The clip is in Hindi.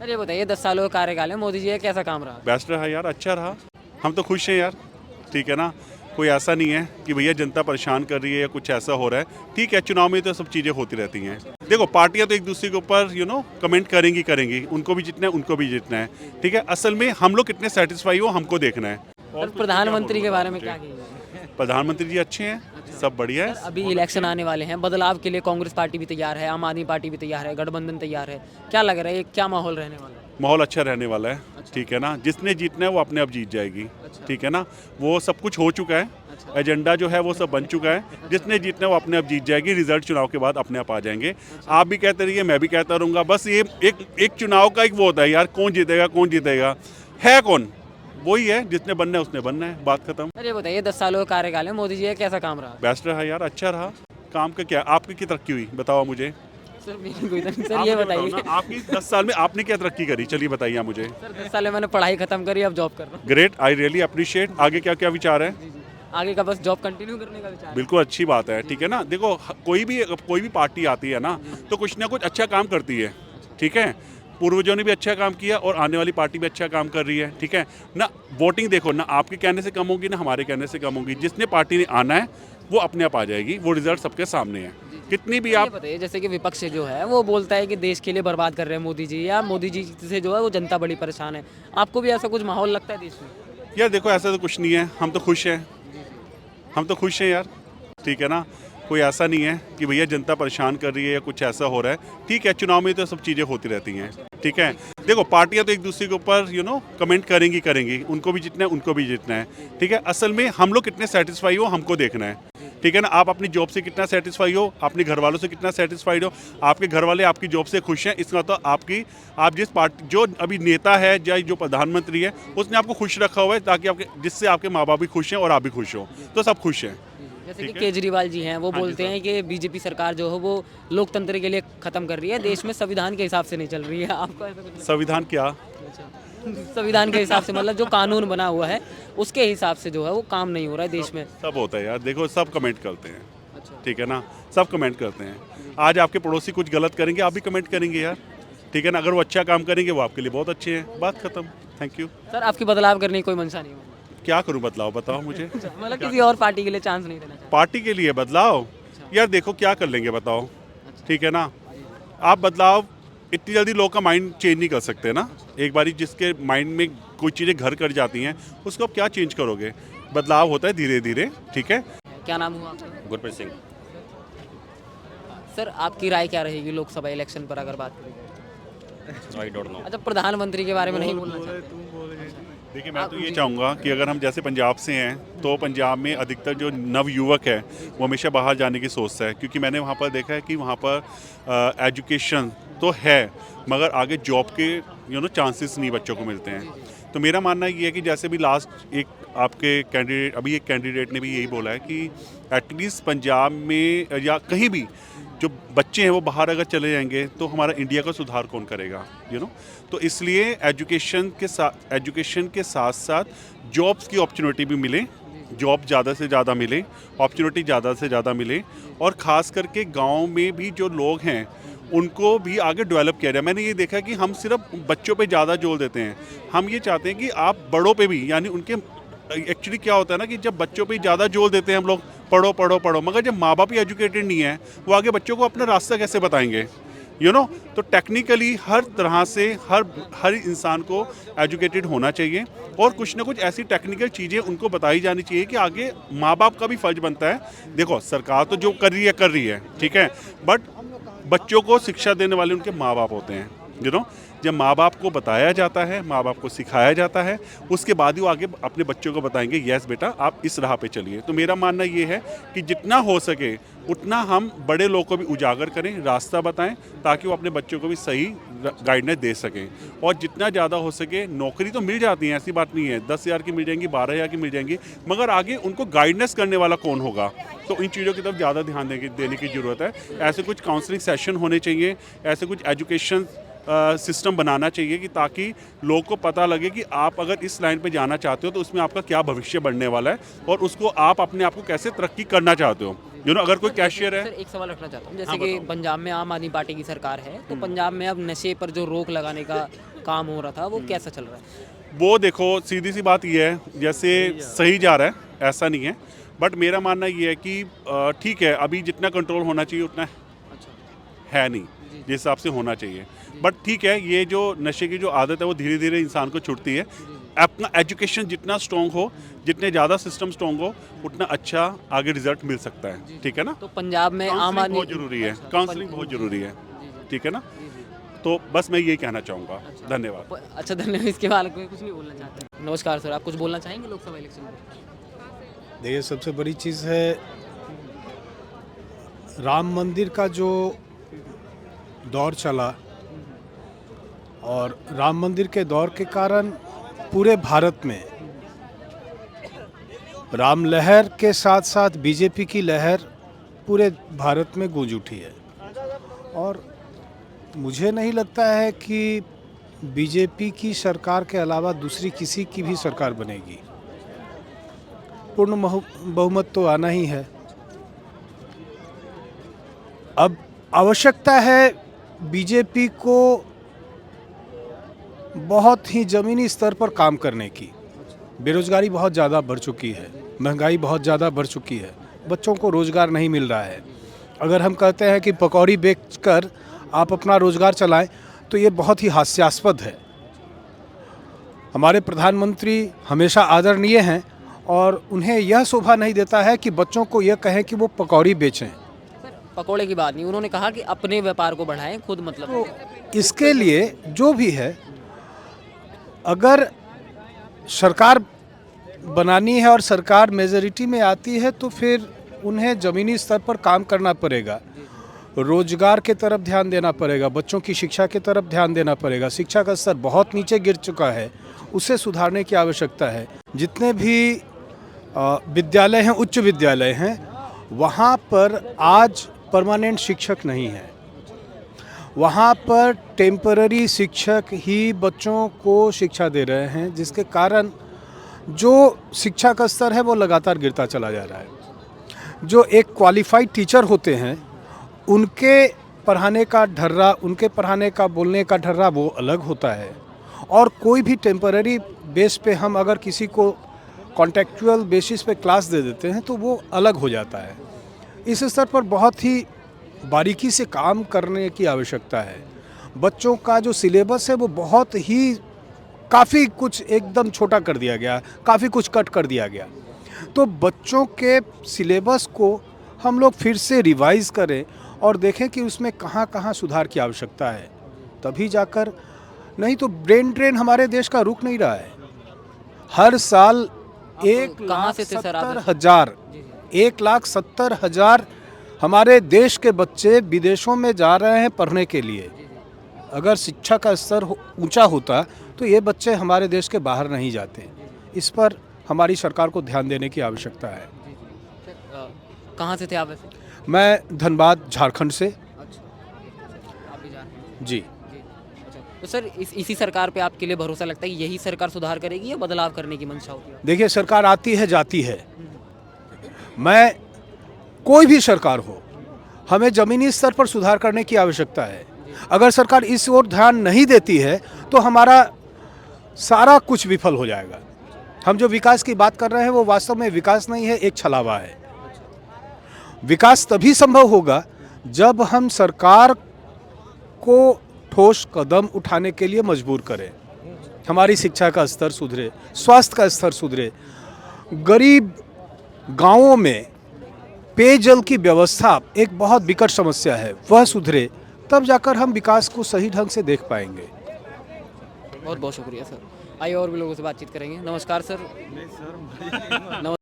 सर ये बताइए 10 सालों का कार्यकाल है मोदी जी का, कैसा काम रहा? बेस्ट रहा यार, अच्छा रहा। हम तो खुश हैं यार, ठीक है ना। कोई ऐसा नहीं है कि भैया जनता परेशान कर रही है या कुछ ऐसा हो रहा है। ठीक है, चुनाव में तो सब चीज़ें होती रहती हैं। देखो, पार्टियां तो एक दूसरे के ऊपर कमेंट करेंगी, उनको भी जीतना है, उनको भी जीतना है। ठीक है, असल में हम लोग कितने सेटिस्फाई हो हमको देखना है। सर कुछ तो क्या प्रधानमंत्री बोलूं के बताओ बारे में मुझे। क्या कहिए? प्रधानमंत्री जी अच्छे हैं, सब बढ़िया है। सर अभी इलेक्शन आने वाले हैं, बदलाव के लिए कांग्रेस पार्टी भी तैयार है, आम आदमी पार्टी भी तैयार है, गठबंधन तैयार है। क्या लग रहा है ये क्या माहौल रहने वाला है? माहौल अच्छा रहने वाला है, ठीक है ना। जिसने जीतना है वो अपने आप जीत जाएगी, ठीक है ना। वो सब कुछ हो चुका है, एजेंडा जो है वो सब बन चुका है। जिसने जीतना है वो अपने आप जीत जाएगी। रिजल्ट चुनाव के बाद अपने आप आ जाएंगे। आप भी कहते रहिए, मैं भी कहता रहूँगा। बस ये एक चुनाव का एक वो होता है यार, कौन जीतेगा कौन जीतेगा, है कौन, वही है। जिसने बनना है उसने बनना है, बात खत्म। सर ये बताइए 10 सालों का कार्यकाल है मोदी जी का, कैसा काम रहा? बेस्ट रहा यार, अच्छा रहा। काम का क्या, आपकी की तरक्की हुई बताओ मुझे। सर मेरी कोई नहीं। सर आप ये मुझे बताओ बताइए ना, आपकी 10 साल में आपने क्या तरक्की करी, चलिए बताइए आप मुझे। सर 10 साल में मैंने पढ़ाई खत्म करी, अब जॉब कर रहा हूँ। Great, I really appreciate. आगे क्या क्या विचार है? आगे का बस जॉब कंटिन्यू करने का विचार है। बिल्कुल अच्छी बात है, ठीक है ना। देखो, कोई भी पार्टी आती है ना, तो कुछ ना कुछ अच्छा काम करती है, ठीक है। पूर्वजों ने भी अच्छा काम किया और आने वाली पार्टी भी अच्छा काम कर रही है, ठीक है ना। वोटिंग देखो ना, आपके कहने से कम होगी ना हमारे कहने से कम होगी। जिसने पार्टी ने आना है वो अपने आप आ जाएगी। वो रिजल्ट सबके सामने है, कितनी भी ये आप। बताइए जैसे कि विपक्ष जो है वो बोलता है कि देश के लिए बर्बाद कर रहे हैं मोदी जी, या मोदी जी से जो है वो जनता बड़ी परेशान है। आपको भी ऐसा कुछ माहौल लगता है देश में? यार देखो, ऐसा तो कुछ नहीं है, हम तो खुश हैं, हम तो खुश हैं यार, ठीक है ना। कोई ऐसा नहीं है कि भैया जनता परेशान कर रही है या कुछ ऐसा हो रहा है। ठीक है, चुनाव में तो सब चीज़ें होती रहती हैं, ठीक है। देखो, पार्टियां तो एक दूसरे के ऊपर कमेंट करेंगी, उनको भी जीतना है, उनको भी जीतना है। ठीक है, असल में हम लोग कितने सेटिस्फाई हो हमको देखना है, ठीक है ना। आप अपनी जॉब से कितना सेटिस्फाई हो, अपने घर वालों से कितना सेटिस्फाइड हो, आपके घर वाले आपकी जॉब से खुश हैं, इसका तो आप जिस पार्टी, जो अभी नेता है या जो प्रधानमंत्री है, उसने आपको खुश रखा हुआ है, ताकि जिससे आपके माँ बाप भी खुश हैं और आप भी खुश हो, तो सब खुश हैं। जैसे कि ठीक है। केजरीवाल जी हैं वो हाँ जी बोलते सर। हैं कि बीजेपी सरकार जो है वो लोकतंत्र के लिए खत्म कर रही है, देश में संविधान के हिसाब से नहीं चल रही है। आपको ऐसा कुछ संविधान क्या? संविधान के हिसाब से मतलब जो कानून बना हुआ है उसके हिसाब से जो है वो काम नहीं हो रहा है देश में। सब होता है यार, देखो सब कमेंट करते हैं, अच्छा। ठीक है ना। सब कमेंट करते हैं। आज आपके पड़ोसी कुछ गलत करेंगे, आप भी कमेंट करेंगे यार, ठीक है ना। अगर वो अच्छा काम करेंगे वो आपके लिए बहुत अच्छे हैं, बात खत्म। Thank you. सर आपकी बदलाव करने की कोई मंशा नहीं हो? क्या करूं, बदलाव बताओ मुझे। मतलब किसी और पार्टी के लिए चांस नहीं देना चाहते? पार्टी के लिए बदलाव, यार देखो क्या कर लेंगे बताओ, ठीक है ना। आप बदलाव इतनी जल्दी लोग का माइंड चेंज नहीं कर सकते ना। एक बारी जिसके माइंड में कोई चीज़ें घर कर जाती हैं उसको आप क्या चेंज करोगे। बदलाव होता है धीरे धीरे, ठीक है। क्या नाम हुआ आपका? गुरप्रीत सिंह। सर आपकी राय क्या रहेगी लोकसभा इलेक्शन पर अगर बात करें? I don't know. अच्छा, प्रधानमंत्री के बारे में नहीं बोलना चाहते? देखिए, मैं तो ये चाहूँगा कि अगर हम जैसे पंजाब से हैं तो पंजाब में अधिकतर जो नव युवक है वो हमेशा बाहर जाने की सोचता है, क्योंकि मैंने वहाँ पर देखा है कि वहाँ पर एजुकेशन तो है मगर आगे जॉब के चांसेस नहीं बच्चों को मिलते हैं। तो मेरा मानना ये है कि जैसे भी लास्ट एक आपके कैंडिडेट, अभी एक कैंडिडेट ने भी यही बोला है कि एटलीस्ट पंजाब में या कहीं भी जो बच्चे हैं वो बाहर अगर चले जाएंगे तो हमारा इंडिया का सुधार कौन करेगा, तो इसलिए एजुकेशन के साथ साथ जॉब्स की अपॉर्चुनिटी भी मिले, जॉब ज़्यादा से ज़्यादा मिले, अपॉर्चुनिटी ज़्यादा से ज़्यादा मिले, और ख़ास करके गांव में भी जो लोग हैं उनको भी आगे डेवलप किया जाए। मैंने ये देखा है कि हम सिर्फ बच्चों पे ज़्यादा जोर देते हैं, हम ये चाहते हैं कि आप बड़ों पे भी, यानी उनके एक्चुअली क्या होता है ना कि जब बच्चों पे ज़्यादा जोर देते हैं हम लोग, पढ़ो पढ़ो पढ़ो, मगर जब माँ बाप ही एजुकेटेड नहीं है वो आगे बच्चों को अपना रास्ता कैसे बताएंगे, तो टेक्निकली हर तरह से हर इंसान को एजुकेटेड होना चाहिए, और कुछ ना कुछ ऐसी टेक्निकल चीज़ें उनको बताई जानी चाहिए कि आगे माँ बाप का भी फर्ज बनता है। देखो, सरकार तो जो कर रही है, ठीक है, बट बच्चों को शिक्षा देने वाले उनके माँ बाप होते हैं। जब माँ बाप को बताया जाता है, माँ बाप को सिखाया जाता है, उसके बाद ही वो आगे अपने बच्चों को बताएंगे, यस बेटा आप इस राह पे चलिए। तो मेरा मानना ये है कि जितना हो सके उतना हम बड़े लोगों को भी उजागर करें, रास्ता बताएं, ताकि वो अपने बच्चों को भी सही गाइडेंस दे सकें। और जितना ज़्यादा हो सके, नौकरी तो मिल जाती है, ऐसी बात नहीं है, 10,000 की मिल जाएंगी, 12,000 की मिल जाएंगी, मगर आगे उनको गाइडेंस करने वाला कौन होगा, तो इन चीज़ों की तरफ ज़्यादा ध्यान देने की ज़रूरत है। ऐसे कुछ काउंसलिंग सेशन होने चाहिए, ऐसे कुछ एजुकेशन सिस्टम बनाना चाहिए कि ताकि लोग को पता लगे कि आप अगर इस लाइन पे जाना चाहते हो तो उसमें आपका क्या भविष्य बनने वाला है, और उसको आप अपने आप को कैसे तरक्की करना चाहते हो। अगर कोई कैशियर है। सर एक सवाल रखना चाहता हूँ, जैसे हाँ, कि बताओ। पंजाब में आम आदमी पार्टी की सरकार है, तो पंजाब में अब नशे पर जो रोक लगाने का काम हो रहा था वो कैसा चल रहा है? वो देखो सीधी सी बात ये है, जैसे सही जा रहा है ऐसा नहीं है, बट मेरा मानना ये है कि ठीक है अभी जितना कंट्रोल होना चाहिए उतना अच्छा। है नहीं जिस हिसाब से होना चाहिए। बट ठीक है, ये जो नशे की जो आदत है वो धीरे धीरे इंसान को छूटती है। अपना एजुकेशन जितना स्ट्रॉन्ग हो, जितने ज़्यादा सिस्टम स्ट्रॉन्ग हो, उतना अच्छा आगे रिजल्ट मिल सकता है। ठीक है ना? तो पंजाब में आम काउंसलिंग आदमी बहुत ज़रूरी है, काउंसलिंग बहुत ज़रूरी है। ठीक है ना? जी, जी। तो बस मैं यही कहना चाहूँगा। धन्यवाद। अच्छा धन्यवाद, इसके बारे में कुछ नहीं बोलना चाहते? नमस्कार सर, आप कुछ बोलना चाहेंगे लोकसभा इलेक्शन में? देखिए, सबसे बड़ी चीज़ है राम मंदिर का जो दौर चला, और राम मंदिर के दौर के कारण पूरे भारत में राम लहर के साथ साथ बीजेपी की लहर पूरे भारत में गूंज उठी है। और मुझे नहीं लगता है कि बीजेपी की सरकार के अलावा दूसरी किसी की भी सरकार बनेगी। पूर्ण बहुमत तो आना ही है। अब आवश्यकता है बीजेपी को बहुत ही ज़मीनी स्तर पर काम करने की। बेरोजगारी बहुत ज़्यादा बढ़ चुकी है, महंगाई बहुत ज़्यादा बढ़ चुकी है, बच्चों को रोज़गार नहीं मिल रहा है। अगर हम कहते हैं कि पकौड़ी बेचकर आप अपना रोज़गार चलाएं, तो ये बहुत ही हास्यास्पद है। हमारे प्रधानमंत्री हमेशा आदरणीय हैं और उन्हें यह शोभा नहीं देता है कि बच्चों को यह कहें कि वो पकौड़ी बेचें। सर पकोड़े की बात नहीं, उन्होंने कहा कि अपने व्यापार को बढ़ाएं खुद, मतलब तो इसके लिए जो भी है, अगर सरकार बनानी है और सरकार मेजॉरिटी में आती है तो फिर उन्हें ज़मीनी स्तर पर काम करना पड़ेगा। रोजगार के तरफ ध्यान देना पड़ेगा, बच्चों की शिक्षा की तरफ ध्यान देना पड़ेगा। शिक्षा का स्तर बहुत नीचे गिर चुका है, उसे सुधारने की आवश्यकता है। जितने भी विद्यालय हैं, उच्च विद्यालय हैं, वहाँ पर आज परमानेंट शिक्षक नहीं है। वहाँ पर टेम्पररी शिक्षक ही बच्चों को शिक्षा दे रहे हैं, जिसके कारण जो शिक्षा का स्तर है वो लगातार गिरता चला जा रहा है। जो एक क्वालिफाइड टीचर होते हैं, उनके पढ़ाने का ढर्रा, उनके पढ़ाने का बोलने का ढर्रा वो अलग होता है। और कोई भी टेम्पररी बेस पे हम अगर किसी को कॉन्ट्रेक्चुअल बेसिस पे क्लास दे देते हैं तो वो अलग हो जाता है। इस स्तर पर बहुत ही बारीकी से काम करने की आवश्यकता है। बच्चों का जो सिलेबस है वो बहुत ही काफ़ी कुछ एकदम छोटा कर दिया गया, काफ़ी कुछ कट कर दिया गया। तो बच्चों के सिलेबस को हम लोग फिर से रिवाइज़ करें और देखें कि उसमें कहाँ कहाँ सुधार की आवश्यकता है, तभी जाकर, नहीं तो ब्रेन ड्रेन हमारे देश का रुक नहीं रहा है। हर साल 1,70,000 हमारे देश के बच्चे विदेशों में जा रहे हैं पढ़ने के लिए। अगर शिक्षा का स्तर ऊंचा होता तो ये बच्चे हमारे देश के बाहर नहीं जाते। इस पर हमारी सरकार को ध्यान देने की आवश्यकता है। कहाँ से थे आप वैसे? मैं धनबाद, झारखंड से। अच्छा, आप भी झारखंड? जी। अच्छा, तो सर इसी सरकार पे आपके लिए भरोसा लगता है कि यही सरकार सुधार करेगी या बदलाव करने की मंशा होती है? देखिए, सरकार आती है जाती है। मैं कोई भी सरकार हो, हमें ज़मीनी स्तर पर सुधार करने की आवश्यकता है। अगर सरकार इस ओर ध्यान नहीं देती है तो हमारा सारा कुछ विफल हो जाएगा। हम जो विकास की बात कर रहे हैं वो वास्तव में विकास नहीं है, एक छलावा है। विकास तभी संभव होगा जब हम सरकार को ठोस कदम उठाने के लिए मजबूर करें। हमारी शिक्षा का स्तर सुधरे, स्वास्थ्य का स्तर सुधरे, गरीब गांवों में पेयजल की व्यवस्था एक बहुत विकट समस्या है, वह सुधरे, तब जाकर हम विकास को सही ढंग से देख पाएंगे। बहुत बहुत शुक्रिया सर। आइए और भी लोगों से बातचीत करेंगे। नमस्कार सर।